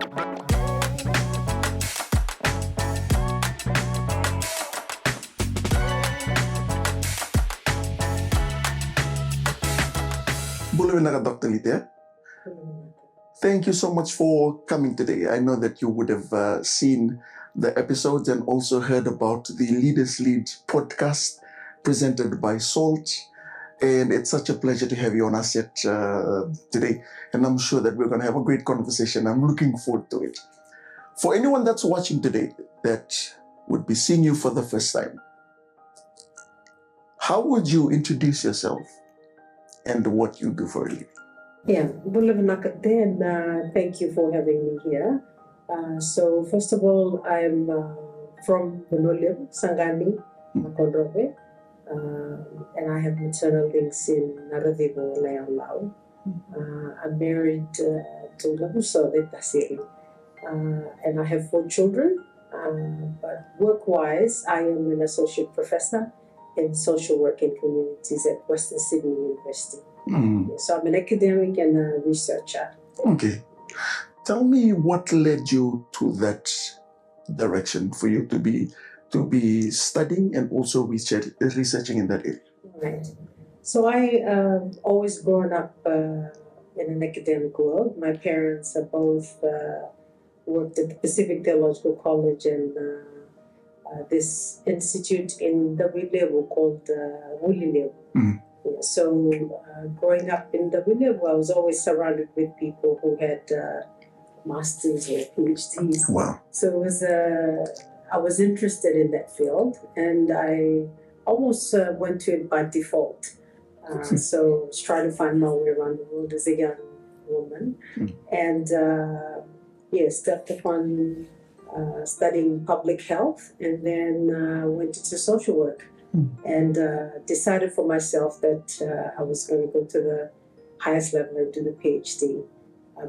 Dr. Litea. Thank you so much for coming today. I know that you would have seen the episodes and also heard about the Leaders Lead podcast presented by Salt. And it's such a pleasure to have you on our set today. And I'm sure that we're going to have a great conversation. I'm looking forward to it. For anyone that's watching today that would be seeing you for the first time, how would you introduce yourself and what you do for a living? Yeah, and thank you for having me here. So first of all, I'm from Bululib, Sangani, Kondrobe, and I have maternal links in Naradibo, Leonlao. I'm married to Labuso de Tasiri, and I have 4 children. But work-wise, I am an associate professor in social work and communities at Western Sydney University. So I'm an academic and a researcher. Okay. Tell me what led you to that direction for you to be studying and also researching in that area. Right. So I always grown up in an academic world. My parents are both worked at the Pacific Theological College and this institute in W called Wulilewu. So growing up in W, I was always surrounded with people who had masters or PhDs. Wow! So it was I was interested in that field, and I almost went to it by default. So I was trying to find my way around the world as a young woman, and stepped upon studying public health, and then went into social work. And decided for myself that I was going to go to the highest level and do the PhD.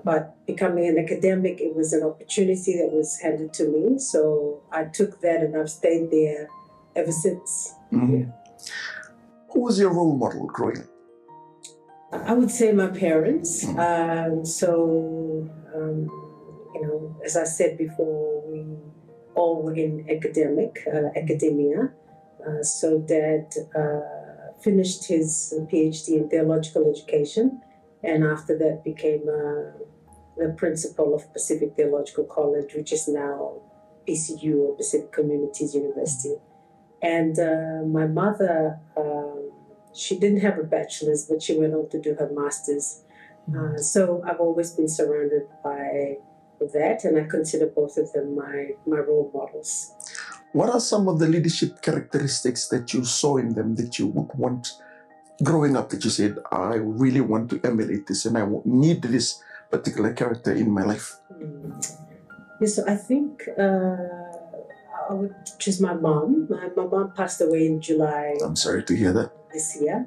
But becoming an academic, it was an opportunity that was handed to me. So I took that and I've stayed there ever since. Yeah. Who was your role model growing up? I would say my parents. As I said before, we all were in academia. So Dad finished his PhD in theological education, and after that became the principal of Pacific Theological College, which is now PCU, or Pacific Communities University. And my mother, she didn't have a bachelor's, but she went on to do her master's. So I've always been surrounded by that, and I consider both of them my role models. What are some of the leadership characteristics that you saw in them that you would want growing up, that you said, I really want to emulate this and I need this particular character in my life? Yes, so I think I would choose my mom. My mom passed away in July. I'm sorry to hear that. This year,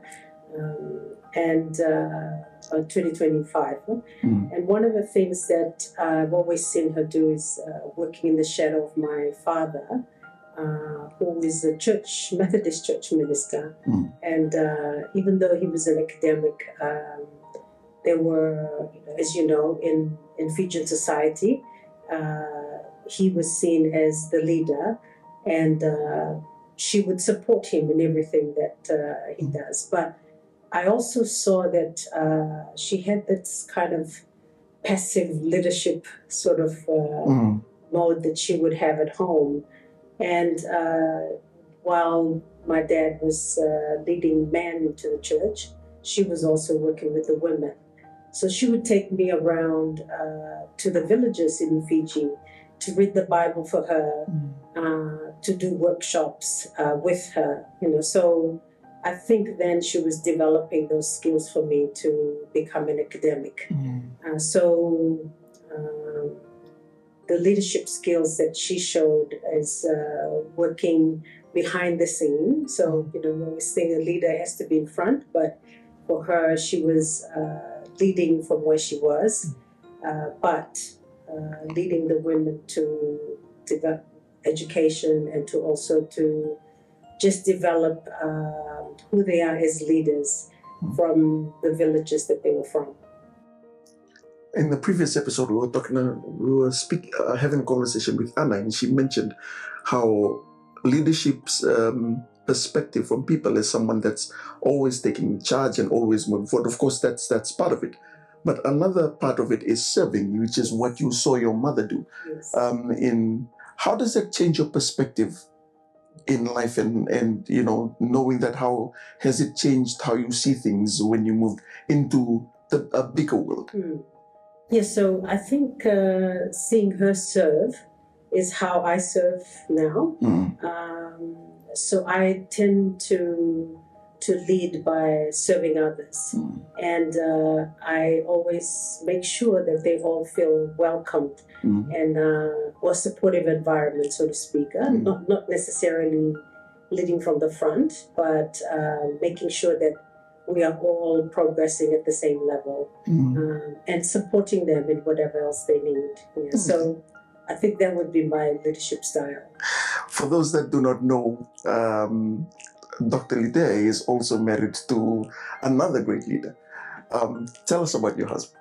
and 2025. And one of the things that I've always seen her do is working in the shadow of my father, who is a Methodist church minister. And even though he was an academic, there were, as you know, in Fijian society, he was seen as the leader, and she would support him in everything that he does. But I also saw that she had this kind of passive leadership sort of mode that she would have at home. And while my dad was leading men into the church, she was also working with the women. So she would take me around to the villages in Fiji to read the Bible for her, to do workshops with her. So I think then she was developing those skills for me to become an academic. So the leadership skills that she showed is working behind the scene. So, we always think a leader has to be in front, but for her, she was leading from where she was, but leading the women to develop education and to also to just develop who they are as leaders from the villages that they were from. In the previous episode, having a conversation with Anna, and she mentioned how leadership's perspective from people is someone that's always taking charge and always moving forward. Of course, that's part of it. But another part of it is serving, which is what you saw your mother do. Yes. In how does that change your perspective in life, and knowing that, how has it changed how you see things when you moved into a bigger world? Yes, so I think seeing her serve is how I serve now. So I tend to lead by serving others, and I always make sure that they all feel welcomed and or supportive environment, so to speak. Not necessarily leading from the front, but making sure that we are all progressing at the same level and supporting them in whatever else they need. Yeah. So I think that would be my leadership style. For those that do not know, Dr. Litea is also married to another great leader. Tell us about your husband.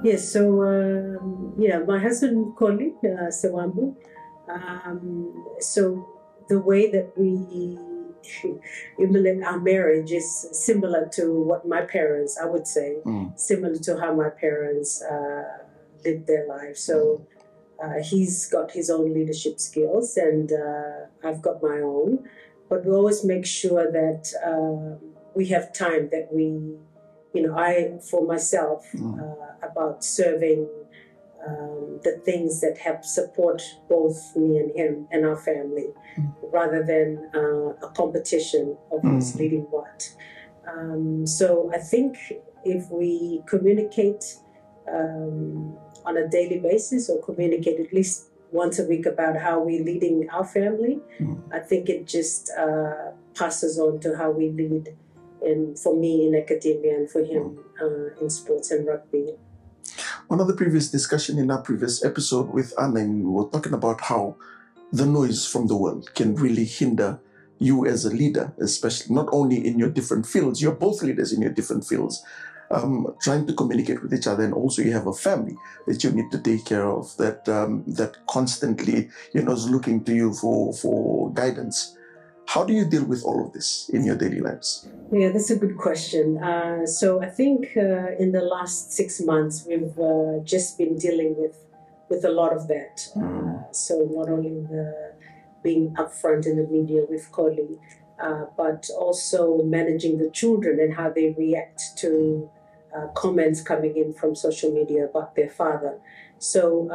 Yes, so my husband, Koli, Sewabu. So the way that we implement our marriage is similar to what my parents, I would say, similar to how my parents lived their life. So he's got his own leadership skills, and I've got my own. But we always make sure that we have time that we, I, for myself, about serving the things that help support both me and him and our family, rather than a competition of who's leading what. So I think if we communicate on a daily basis, or communicate at least once a week about how we're leading our family, I think it just passes on to how we lead, for me in academia and for him in sports and rugby. One of the previous discussion in our previous episode with Anna, we were talking about how the noise from the world can really hinder you as a leader, especially not only in your different fields, you're both leaders in your different fields, trying to communicate with each other, and also you have a family that you need to take care of, that constantly is looking to you for guidance. How do you deal with all of this in your daily lives? Yeah, that's a good question. So I think in the last 6 months, we've just been dealing with a lot of that. So not only being upfront in the media with Koli, but also managing the children and how they react to comments coming in from social media about their father. So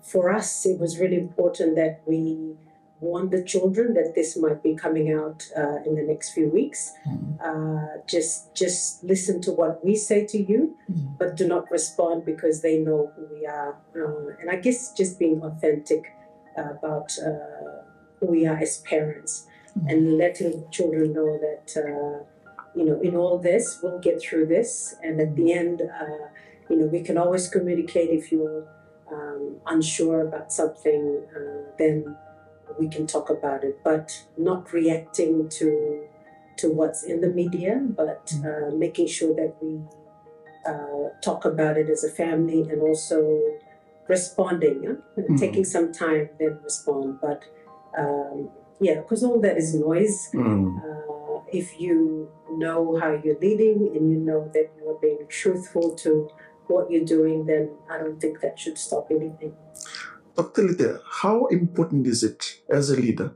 for us, it was really important that we warn the children that this might be coming out in the next few weeks. Just listen to what we say to you, but do not respond because they know who we are. And I guess just being authentic about who we are as parents, and letting children know that in all this, we'll get through this, and at the end, we can always communicate. If you're unsure about something, then we can talk about it, but not reacting to what's in the media, but making sure that we talk about it as a family, and also responding, taking some time, then respond. But because all that is noise. If you know how you're leading, and you know that you are being truthful to what you're doing, then I don't think that should stop anything. Dr. Litea, how important is it as a leader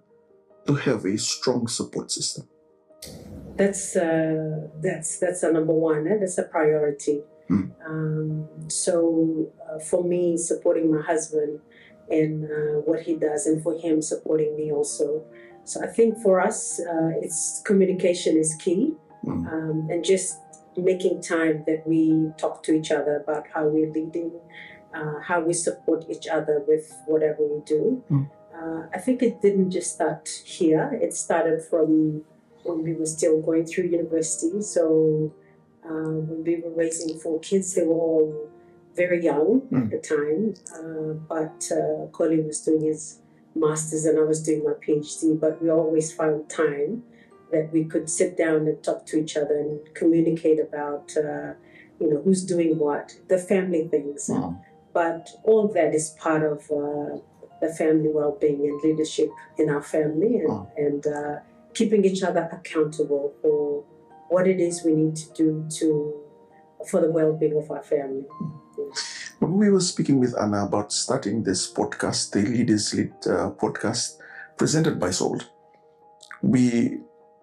to have a strong support system? That's a number one. That's a priority. So for me, supporting my husband in what he does, and for him supporting me also. So I think for us, it's communication is key, and just making time that we talk to each other about how we're leading, how we support each other with whatever we do. I think it didn't just start here. It started from when we were still going through university. So when we were raising 4 kids, they were all very young at the time. But Colin was doing his master's and I was doing my PhD. But we always found time that we could sit down and talk to each other and communicate about who's doing what, the family things. But all that is part of the family well-being and leadership in our family, and keeping each other accountable for what it is we need to do for the well-being of our family. When we were speaking with Anna about starting this podcast, the Leaders Lead podcast presented by Soul,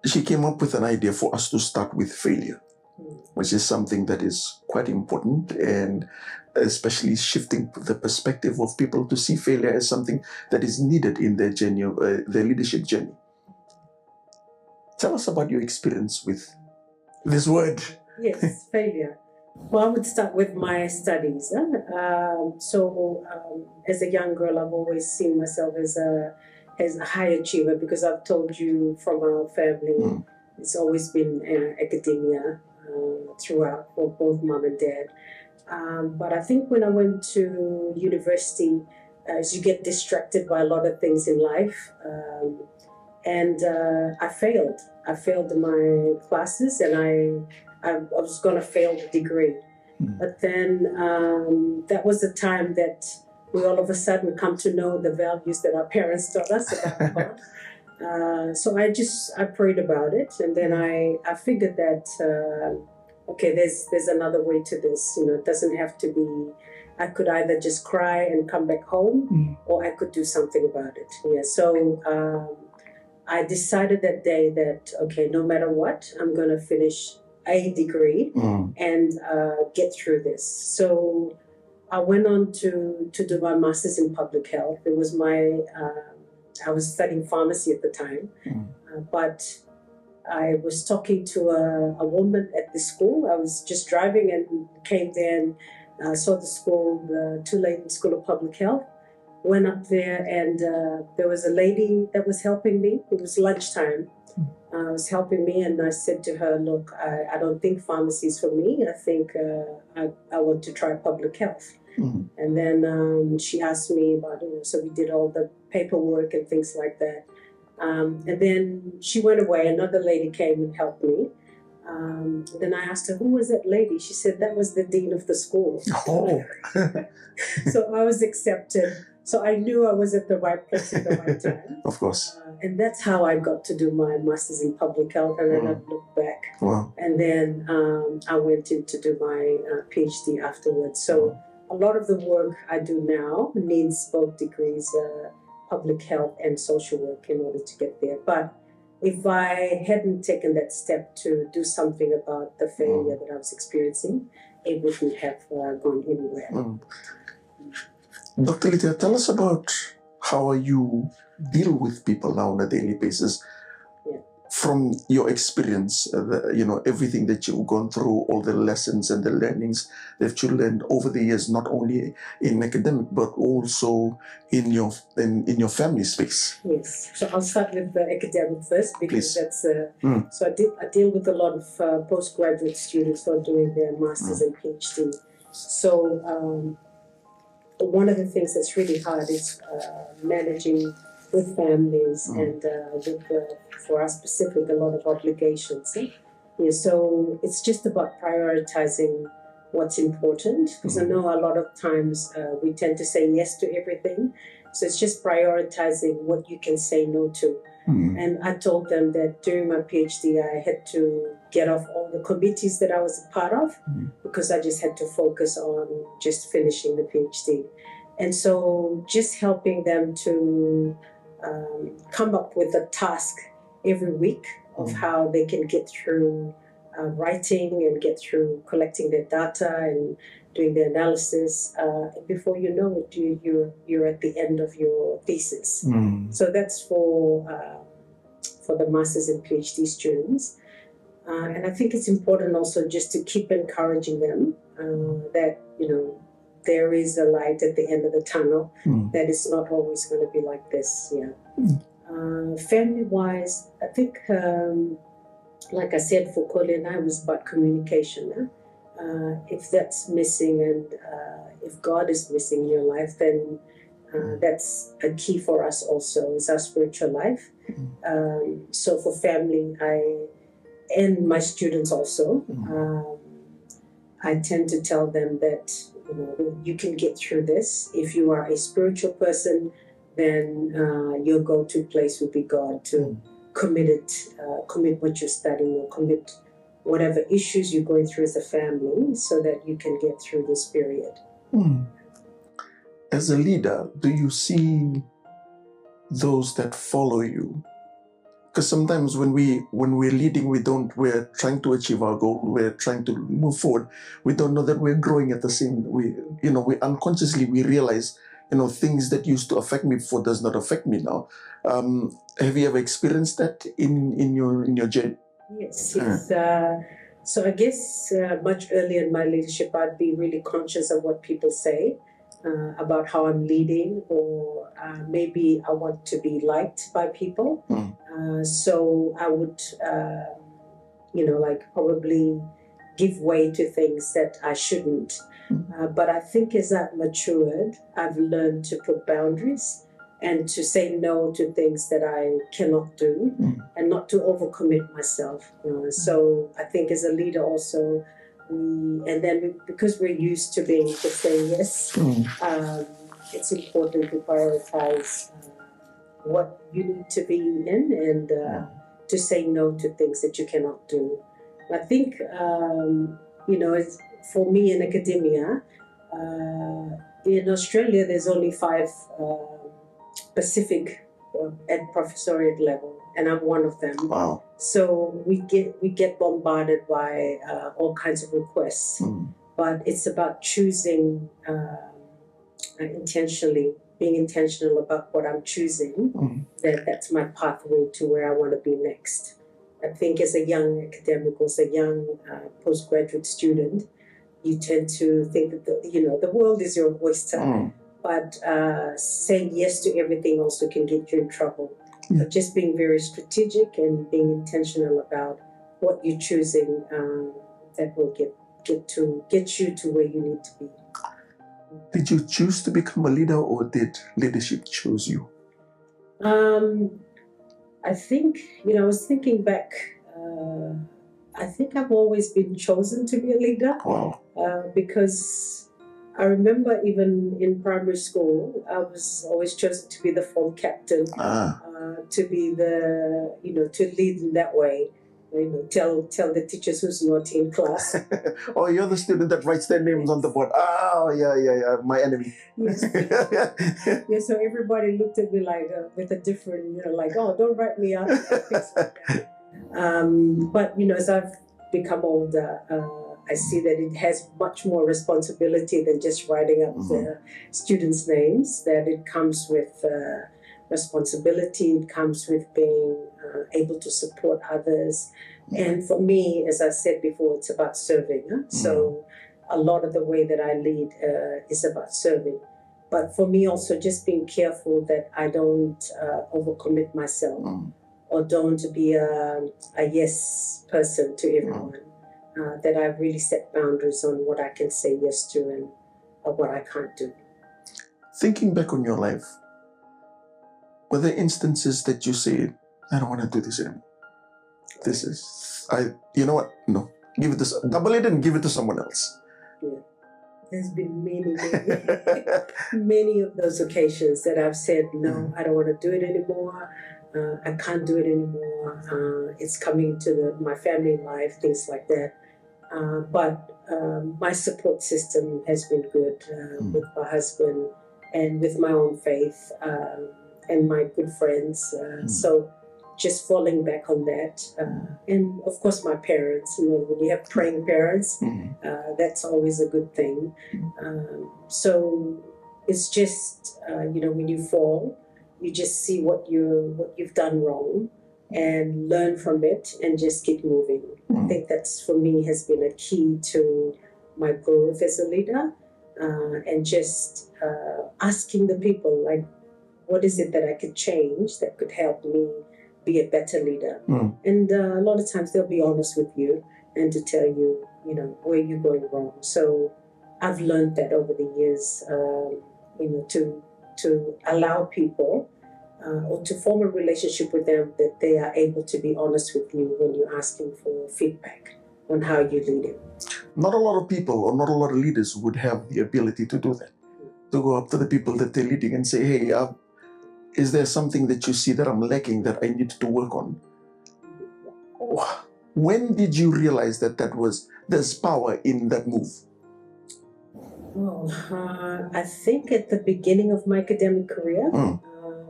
she came up with an idea for us to start with failure, which is something that is quite important, and especially shifting the perspective of people to see failure as something that is needed in their journey, their leadership journey. Tell us about your experience with this word. Yes, failure. Well, I would start with my studies. As a young girl, I've always seen myself as a high achiever, because I've told you from our family, it's always been academia throughout for both mom and dad. But I think when I went to university, as you get distracted by a lot of things in life, and I failed. I failed my classes, and I was going to fail the degree. But then that was the time that we all of a sudden come to know the values that our parents taught us about God. So I prayed about it, and then I figured that okay, there's another way to this. It doesn't have to be. I could either just cry and come back home, or I could do something about it. Yeah. So I decided that day that, okay, no matter what, I'm going to finish a degree and get through this. So I went on to do my master's in public health. It was I was studying pharmacy at the time, but I was talking to a woman at the school. I was just driving and came there and saw the school, the Tulane School of Public Health. Went up there, and there was a lady that was helping me. It was lunchtime. Was helping me, and I said to her, look, I don't think pharmacy is for me. I think I want to try public health. And then she asked me about it. So we did all the paperwork and things like that. And then she went away. Another lady came and helped me. Then I asked her, who was that lady? She said that was the dean of the school. Oh. So I was accepted. So I knew I was at the right place at the right time. Of course. And that's how I got to do my master's in public health. And then I looked back. Wow. And then I went in to do my PhD afterwards. So a lot of the work I do now needs both degrees, public health and social work, in order to get there. But if I hadn't taken that step to do something about the failure that I was experiencing, it wouldn't have gone anywhere. Dr. Litea, tell us about how you deal with people now on a daily basis. From your experience, everything that you've gone through, all the lessons and the learnings that you learned over the years, not only in academic, but also in your family space. Yes. So I'll start with the academic first, because that's so I deal with a lot of postgraduate students who are doing their masters and PhD. So one of the things that's really hard is managing with families and for us specific, a lot of obligations. Yeah, so it's just about prioritizing what's important, because I know a lot of times we tend to say yes to everything. So it's just prioritizing what you can say no to. And I told them that during my PhD, I had to get off all the committees that I was a part of, because I just had to focus on just finishing the PhD. And so just helping them to come up with a task every week of how they can get through writing and get through collecting their data and doing the analysis. Before you know it, you're at the end of your thesis. So that's for the masters and PhD students. And I think it's important also just to keep encouraging them that, there is a light at the end of the tunnel, that it's not always going to be like this. Family-wise, I think, like I said, for Colin and I, it was about communication. If that's missing, and if God is missing in your life, then that's a key for us also, is our spiritual life. So for family, and my students also, I tend to tell them that, you can get through this. If you are a spiritual person, then your go-to place would be God to commit what you're studying, or commit whatever issues you're going through as a family, so that you can get through this period. As a leader, do you see those that follow you? Because sometimes when we're leading, we're trying to achieve our goal, we're trying to move forward. We don't know that we're growing at the same. We unconsciously we realize, things that used to affect me before does not affect me now. Have you ever experienced that in your journey? Yes. So I guess much earlier in my leadership, I'd be really conscious of what people say about how I'm leading, or maybe I want to be liked by people. So I would, probably give way to things that I shouldn't. But I think as I've matured, I've learned to put boundaries and to say no to things that I cannot do, and not to overcommit myself. So I think as a leader also, because we're used to being to say yes, it's important to prioritize what you need to be in, and to say no to things that you cannot do. I think, it's, for me in academia, in Australia, there's only 5 Pacific at professoriate level, and I'm one of them. Wow. So we get bombarded by all kinds of requests, but it's about choosing intentionally, being intentional about what I'm choosing. That's my pathway to where I want to be next. I think as a young academic, as a young postgraduate student, you tend to think that the world is your oyster. But saying yes to everything also can get you in trouble. But just being very strategic and being intentional about what you're choosing, that will get you to where you need to be. Did you choose to become a leader, or did leadership choose you? I think, I was thinking back, I think I've always been chosen to be a leader. Wow. Because I remember even in primary school, I was always chosen to be the form captain, to be to lead in that way. Tell the teachers who's naughty in class. Oh, you're the student that writes their names on the board. Oh, yeah, my enemy. Yes. Yeah, so everybody looked at me like with a different, oh, don't write me out. But as I've become older, I see that it has much more responsibility than just writing up the students' names, that it comes with responsibility, it comes with being able to support others. And for me, as I said before, it's about serving. So a lot of the way that I lead is about serving. But for me also, just being careful that I don't overcommit myself, or don't be a yes person to everyone. That I really set boundaries on what I can say yes to and what I can't do. Thinking back on your life, were there instances that you said, I don't want to do this anymore? You know what? No. Give it to, double it and give it to someone else. Yeah. There's been many of those occasions that I've said, no, I don't want to do it anymore. I can't do it anymore. It's coming to my family life, things like that. But my support system has been good with my husband and with my own faith and my good friends. So just falling back on that. And of course, my parents, when you have praying parents, that's always a good thing. So it's just, when you fall, you just see what you've done wrong and learn from it and just keep moving. I think that's, for me, has been a key to my growth as a leader, and just asking the people, what is it that I could change that could help me be a better leader? And a lot of times they'll be honest with you and to tell you, where you're going wrong. So I've learned that over the years, to allow people or to form a relationship with them, that they are able to be honest with you when you're asking for feedback on how you're leading. Not a lot of people or not a lot of leaders would have the ability to do that. To go up to the people that they're leading and say, hey, is there something that you see that I'm lacking that I need to work on? When did you realize that there's power in that move? Well, I think at the beginning of my academic career,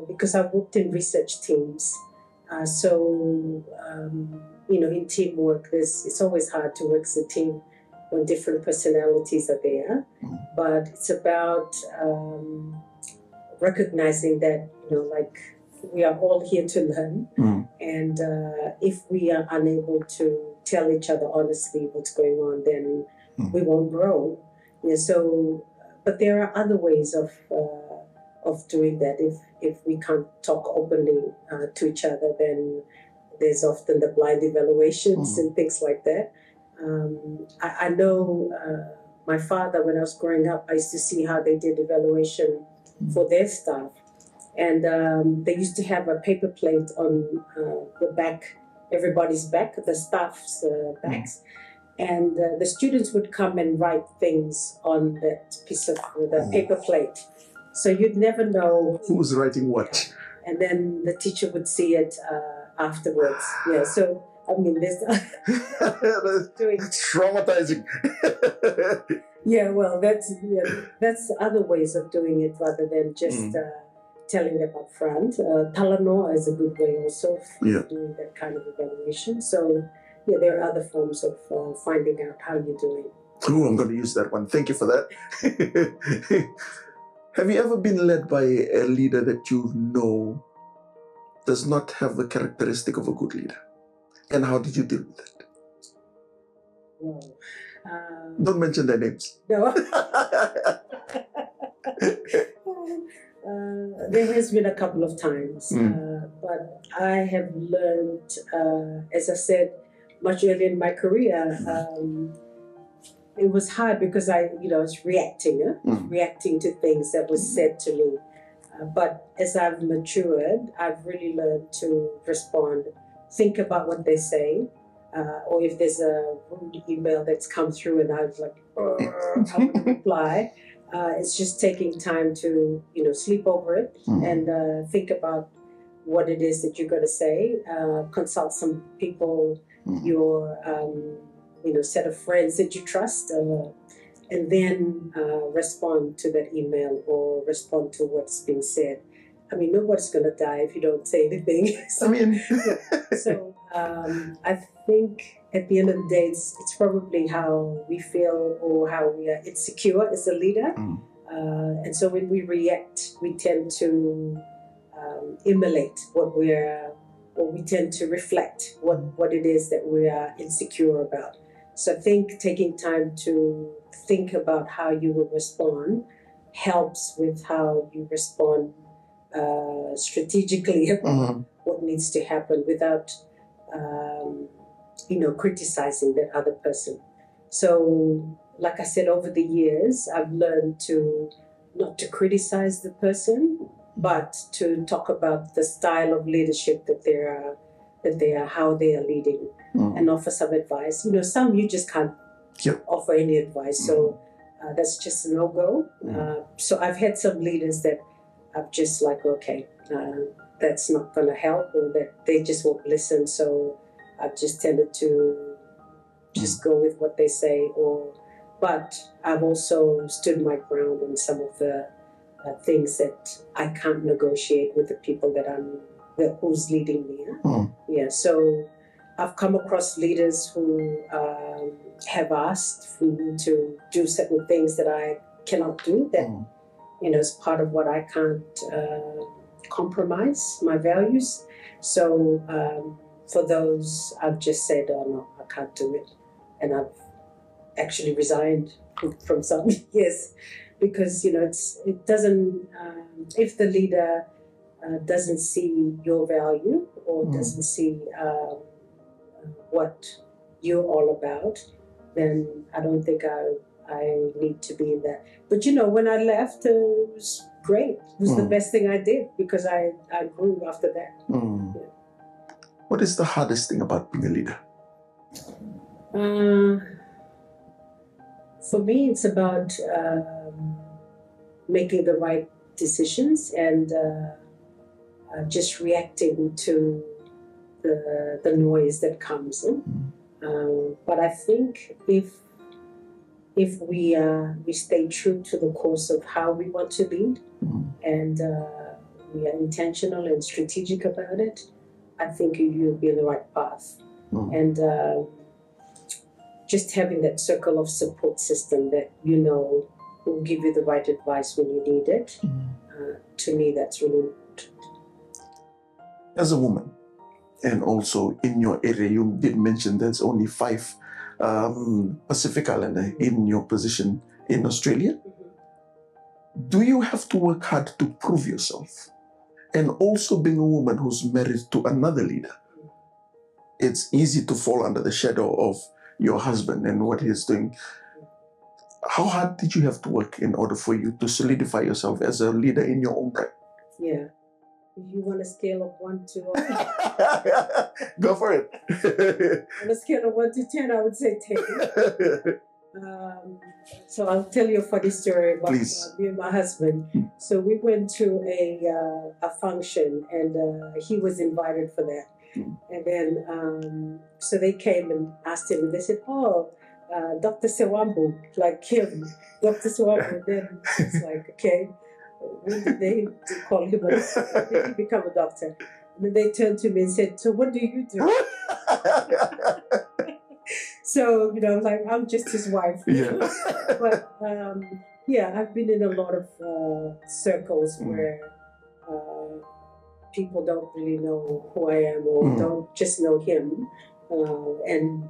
because I worked in research teams. In teamwork, it's always hard to work as a team when different personalities are there. But it's about recognizing that, we are all here to learn. And if we are unable to tell each other honestly what's going on, then we won't grow. But there are other ways of doing that. If we can't talk openly to each other, then there's often the blind evaluations and things like that. I know my father, when I was growing up, I used to see how they did evaluation for their staff. And they used to have a paper plate on the back, everybody's back, the staff's backs. And the students would come and write things on that piece of the paper plate. So you'd never know who's writing what. And then the teacher would see it afterwards. Yeah, so I mean, there's that's traumatizing. Yeah, well, that's other ways of doing it rather than just telling them up front. Talanoa is a good way also of doing that kind of evaluation. So yeah, there are other forms of finding out how you're doing. Oh, I'm going to use that one. Thank you for that. Have you ever been led by a leader that you know does not have the characteristic of a good leader? And how did you deal with that? Well, don't mention their names. No. There has been a couple of times, but I have learned, as I said, much earlier in my career, it was hard because I was reacting to things that was said to me. But as I've matured, I've really learned to respond, think about what they say, or if there's a rude email that's come through and I was like, I want to reply. It's just taking time to, sleep over it and think about what it is that you're going to say. Consult some people, your set of friends that you trust, and then respond to that email or respond to what's being said. I mean, nobody's going to die if you don't say anything. So I think at the end of the day, it's probably how we feel or how we are insecure as a leader. And so when we react, we tend to emulate or we tend to reflect what it is that we are insecure about. So I think taking time to think about how you will respond helps with how you respond strategically about what needs to happen without criticizing that other person. So like I said, over the years, I've learned to not to criticize the person, but to talk about the style of leadership that they are, how they are leading, and offer some advice. Some you just can't offer any advice, so that's just a no-go. So I've had some leaders that I'm just like, okay, that's not going to help, or that they just won't listen. So I've just tended to just go with what they say, but I've also stood my ground on some of the things that I can't negotiate with the people who's leading me. Yeah, so I've come across leaders who have asked for me to do certain things that I cannot do, that is part of what I can't compromise my values. So for those, I've just said, oh no, I can't do it. And I've actually resigned from some, yes, because, it doesn't, if the leader doesn't see your value or doesn't see what you're all about, then I don't think I need to be in that. But, when I left, it was great. It was the best thing I did because I grew after that. Yeah. What is the hardest thing about being a leader? For me, it's about making the right decisions and just reacting to the noise that comes in. But I think if we stay true to the course of how we want to lead, and we are intentional and strategic about it, I think you'll be on the right path. And just having that circle of support system that will give you the right advice when you need it, to me, that's really important. As a woman, and also in your area, you did mention there's only 5 Pacific Islander in your position in Australia. Do you have to work hard to prove yourself? And also being a woman who's married to another leader, it's easy to fall under the shadow of your husband and what he's doing. How hard did you have to work in order for you to solidify yourself as a leader in your own right? Yeah. You want a scale of 1 to... Go for it. On a scale of 1 to 10, I would say 10. So I'll tell you a funny story about me and my husband. So we went to a function, and he was invited for that. And then, so they came and asked him, and they said, Dr. Sewabu, like him, Dr. Sewabu. And then it's like, okay, when did they call him? When did he become a doctor? And then they turned to me and said, so what do you do? So, like, I'm just his wife. Yeah. But, I've been in a lot of circles where people don't really know who I am, or don't just know him, and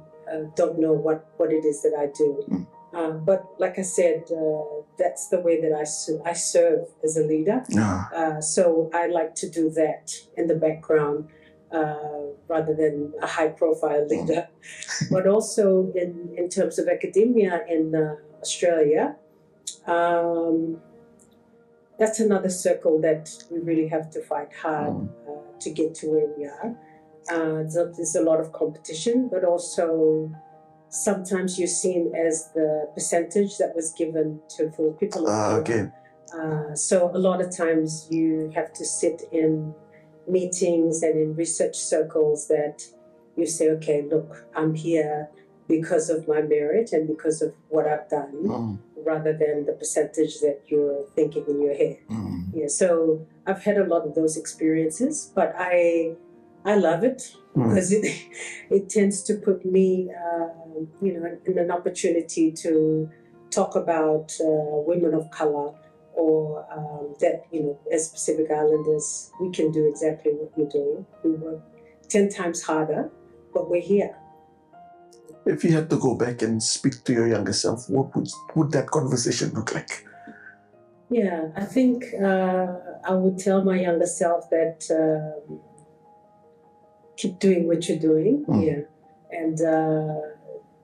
don't know what it is that I do. But like I said, that's the way that I serve as a leader. So I like to do that in the background, rather than a high-profile leader. But also in terms of academia in Australia, that's another circle that we really have to fight hard to get to where we are. There's a lot of competition, but also sometimes you're seen as the percentage that was given for people of color. Okay. So a lot of times you have to sit in meetings and in research circles that you say, okay, look, I'm here because of my merit and because of what I've done, rather than the percentage that you're thinking in your head. Yeah, so I've had a lot of those experiences, but I love it because it tends to put me, in an opportunity to talk about women of color, or that, as Pacific Islanders, we can do exactly what we're doing. We work 10 times harder, but we're here. If you had to go back and speak to your younger self, what would that conversation look like? Yeah, I think I would tell my younger self that keep doing what you're doing, and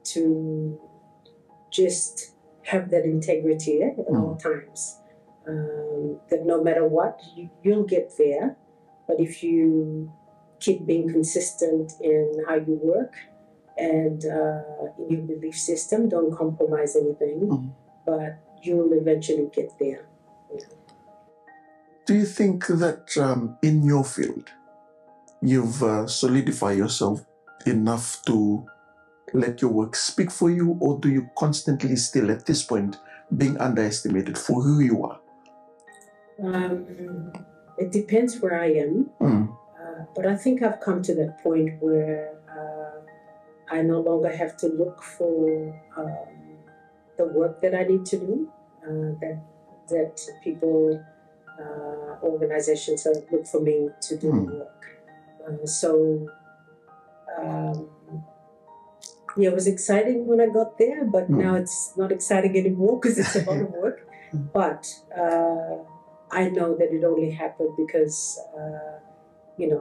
to just have that integrity at all times. That no matter what, you'll get there. But if you keep being consistent in how you work and in your belief system, don't compromise anything, but you'll eventually get there. Do you think that in your field, you've solidified yourself enough to let your work speak for you, or do you constantly still, at this point, being underestimated for who you are? It depends where I am, but I think I've come to that point where I no longer have to look for the work that I need to do, that people, organizations look for me to do the work. It was exciting when I got there, but now it's not exciting anymore because it's a lot of work. But I know that it only happened because,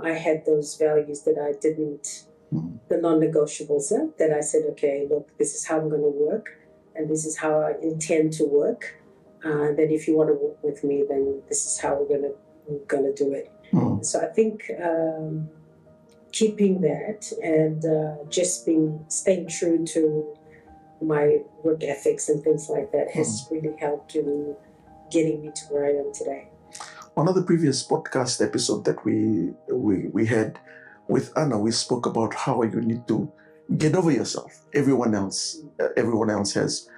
I had those values that I didn't, the non-negotiables, that I said, okay, look, this is how I'm going to work, and this is how I intend to work. That if you want to work with me, then this is how we're gonna do it. So I think keeping that and just staying true to my work ethics and things like that has really helped in getting me to where I am today. On the previous podcast episode that we had with Anna, we spoke about how you need to get over yourself. Everyone else has.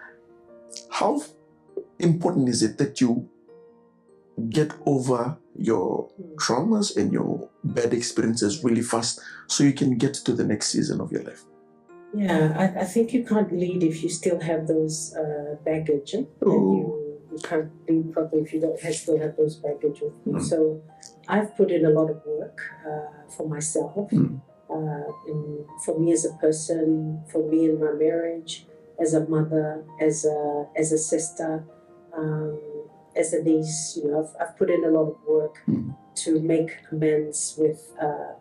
How important is it that you get over your traumas and your bad experiences really fast so you can get to the next season of your life? Yeah, I think you can't lead if you still have those baggage. And you can't lead properly if you still have those baggage with you. So I've put in a lot of work for myself, for me as a person, for me in my marriage, as a mother, as a sister, as a niece. I've put in a lot of work to make amends with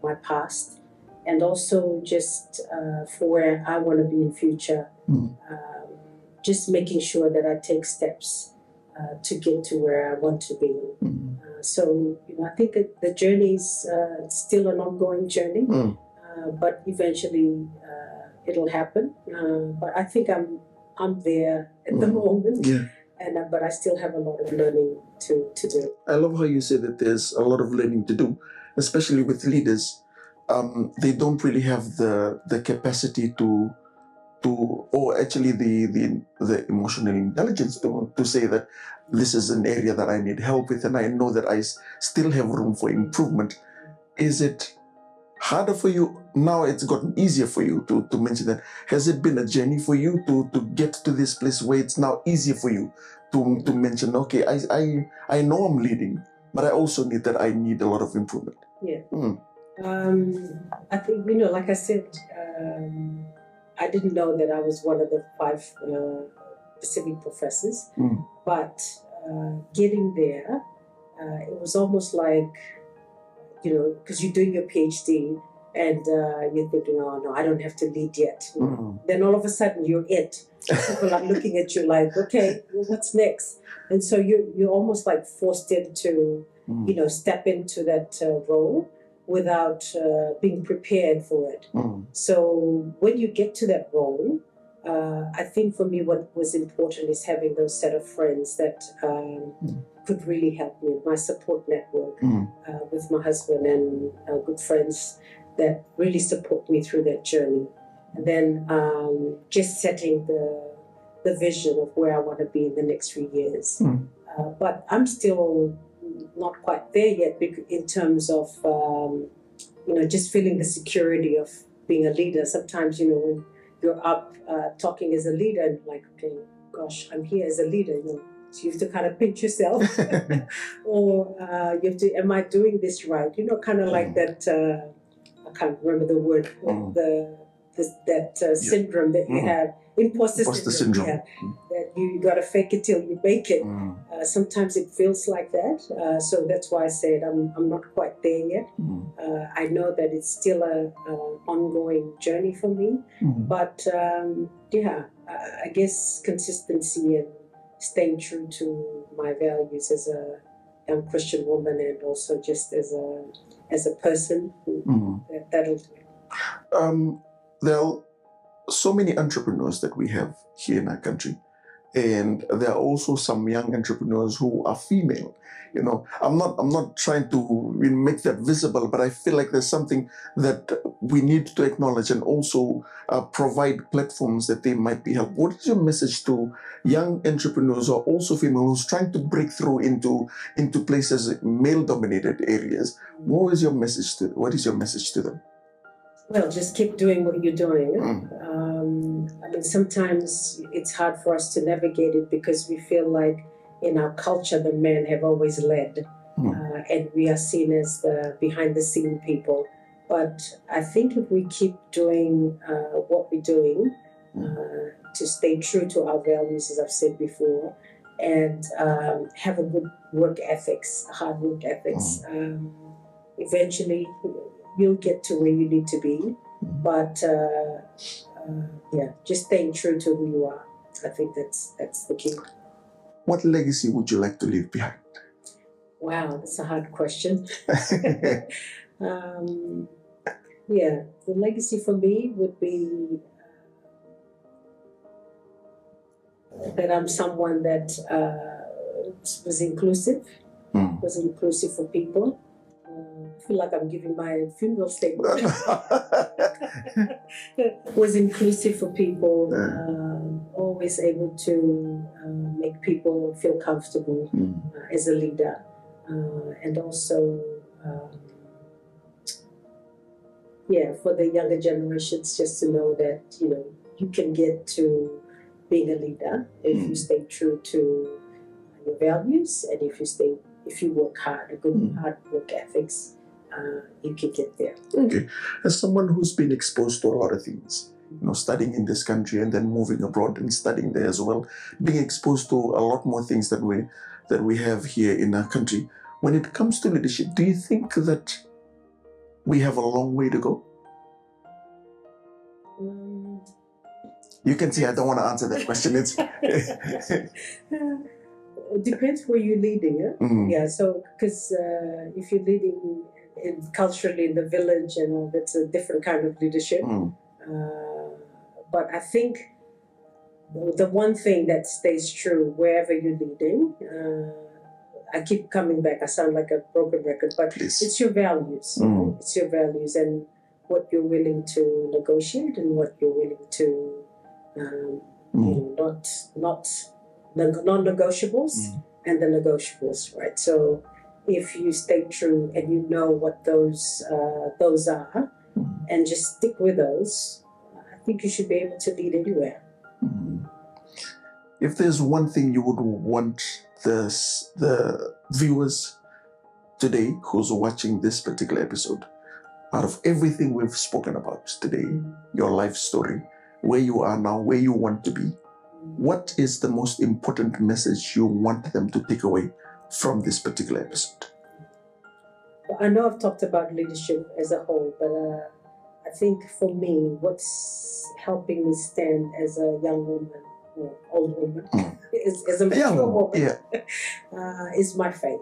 my past, and also just for where I want to be in future. Just making sure that I take steps to get to where I want to be. So I think the journey is still an ongoing journey, but eventually it'll happen. But I think I'm there at the moment, but I still have a lot of learning to do. I love how you say that there's a lot of learning to do, especially with leaders. They don't really have the capacity or actually the emotional intelligence to say that this is an area that I need help with, and I know that I still have room for improvement. Is it harder for you now? It's gotten easier for you to mention that. Has it been a journey for you to get to this place where it's now easier for you to mention, okay, I know I'm leading, but I also need a lot of improvement? Yeah. I think, like I said, I didn't know that I was one of the 5 Pacific professors, but getting there, it was almost like, because you're doing your PhD and you're thinking, oh no, I don't have to lead yet. Then all of a sudden you're it. People are looking at you like, okay, well, what's next? And so you're almost like forced into, step into that role without being prepared for it. So when you get to that role, I think for me what was important is having those set of friends that could really help me, my support network with my husband and good friends that really support me through that journey. And then just setting the vision of where I want to be in the next few years. But I'm still not quite there yet in terms of, just feeling the security of being a leader. Sometimes, when you're up talking as a leader, and like, okay, gosh, I'm here as a leader, so you have to kind of pinch yourself. Or you have to, am I doing this right? Kind of like that, I can't remember the word, syndrome that you have, imposter syndrome. Yeah, that you got to fake it till you make it. Sometimes it feels like that. So that's why I said I'm not quite there yet. I know that it's still an ongoing journey for me. But I guess consistency and staying true to my values as a young Christian woman, and also just as a person, that'll do. There are so many entrepreneurs that we have here in our country, and there are also some young entrepreneurs who are female. I'm not trying to make that visible, but I feel like there's something that we need to acknowledge, and also provide platforms that they might be helped. What is your message to young entrepreneurs who are also female, who's trying to break through into places, male-dominated areas? What is your message to them? Well, just keep doing what you're doing. Sometimes it's hard for us to navigate it because we feel like in our culture the men have always led, and we are seen as the behind-the-scene people. But I think if we keep doing what we're doing, to stay true to our values, as I've said before, and have a good hard work ethics, eventually you'll get to where you need to be. But just staying true to who you are. I think that's the key. What legacy would you like to leave behind? Wow, that's a hard question. The legacy for me would be that I'm someone that was inclusive, for people. I feel like I'm giving my funeral statement. Was inclusive for people, always able to make people feel comfortable as a leader, and also, for the younger generations, just to know that you can get to being a leader if you stay true to your values, and if you work hard, a good hard work ethics, you can get there. Okay, as someone who's been exposed to a lot of things, studying in this country and then moving abroad and studying there as well, being exposed to a lot more things that we have here in our country. When it comes to leadership, do you think that we have a long way to go? You can see I don't want to answer that question. It depends where you're leading. Yeah, so because if you're leading culturally in the village and all, that's a different kind of leadership. But I think the one thing that stays true wherever you're leading, I keep coming back, I sound like a broken record, but it's your values. It's your values and what you're willing to negotiate and what you're willing to, not the non-negotiables and the negotiables, right? So if you stay true and you know what those are, and just stick with those, I think you should be able to lead anywhere. If there's one thing you would want the viewers today who's watching this particular episode, out of everything we've spoken about today, your life story, where you are now, where you want to be, what is the most important message you want them to take away from this particular episode? I know I've talked about leadership as a whole, but I think for me, what's helping me stand as a young woman, or old woman, as a mature woman, is my faith.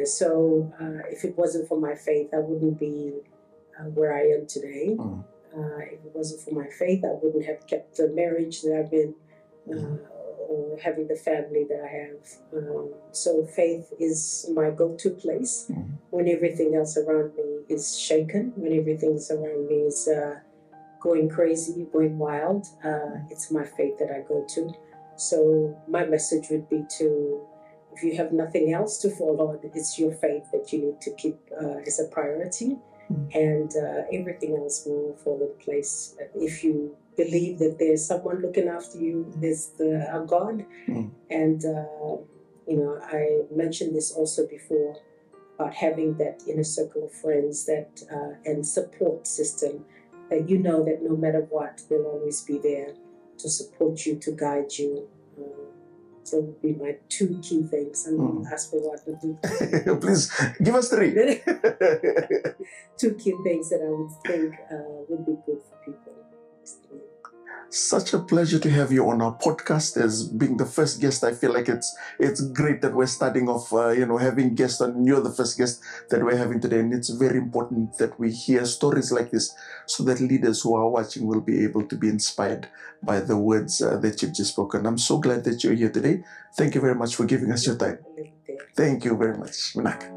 So if it wasn't for my faith, I wouldn't be where I am today. If it wasn't for my faith, I wouldn't have kept the marriage that I've been, or having the family that I have. So faith is my go-to place when everything else around me is shaken, when everything around me is going crazy, going wild. It's my faith that I go to. So my message would be to, if you have nothing else to fall on, it's your faith that you need to keep as a priority. And everything else will fall in place. If you believe that there's someone looking after you, there's a God. And, I mentioned this also before about having that inner circle of friends that and support system that that no matter what, they'll always be there to support you, to guide you. So it would be my two key things. And ask for what to do. Please, give us three. Two key things that I would think would be good for people. Such a pleasure to have you on our podcast as being the first guest. I feel like it's great that we're starting off, having guests on. You're the first guest that we're having today. And it's very important that we hear stories like this so that leaders who are watching will be able to be inspired by the words that you've just spoken. I'm so glad that you're here today. Thank you very much for giving us your time. Thank you very much. Minak.